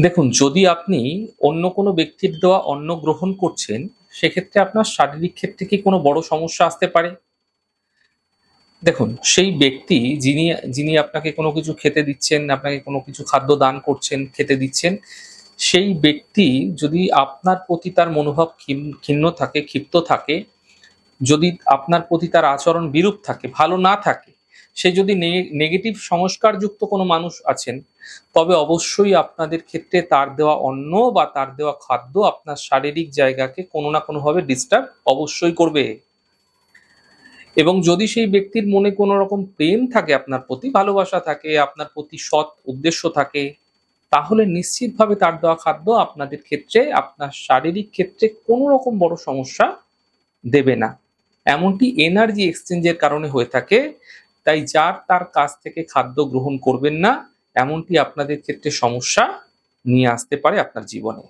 দেখুন, যদি আপনি অন্য কোনো ব্যক্তির দেওয়া অন্ন গ্রহণ করছেন, সেক্ষেত্রে আপনার শারীরিক ক্ষেত্রে কি কোনো বড় সমস্যা আসতে পারে? দেখুন, সেই ব্যক্তি যিনি যিনি আপনাকে কোনো কিছু খেতে দিচ্ছেন, আপনাকে কোনো কিছু খাদ্য দান করছেন, খেতে দিচ্ছেন, সেই ব্যক্তি যদি আপনার প্রতি তার মনোভাব ক্ষিন্ন থাকে, ক্ষিপ্ত থাকে, যদি আপনার প্রতি তার আচরণ বিরূপ থাকে, ভালো না থাকে, সে যদি নেগেটিভ সংস্কারযুক্ত কোনো মানুষ আছেন, তবে অবশ্যই আপনাদের ক্ষেত্রে তার দেওয়া অন্ন বা তার দেওয়া খাদ্য আপনার শারীরিক জায়গাকে কোনো না কোনোভাবে ডিস্টার্ব অবশ্যই করবে। এবং যদি সেই ব্যক্তির মনে কোনো রকম প্রেম থাকে আপনার প্রতি, ভালোবাসা থাকে, আপনার প্রতি সৎ উদ্দেশ্য থাকে, তাহলে নিশ্চিতভাবে তার দেওয়া খাদ্য আপনাদের ক্ষেত্রে, আপনার শারীরিক ক্ষেত্রে কোনো রকম বড় সমস্যা দেবে না। এমনটি এনার্জি এক্সচেঞ্জ এর কারণে হয়ে থাকে। তাই যার তার কাছ থেকে খাদ্য গ্রহণ করবেন না, এমনটি আপনাদের ক্ষেত্রে সমস্যা নিয়ে আসতে পারে আপনার জীবনে।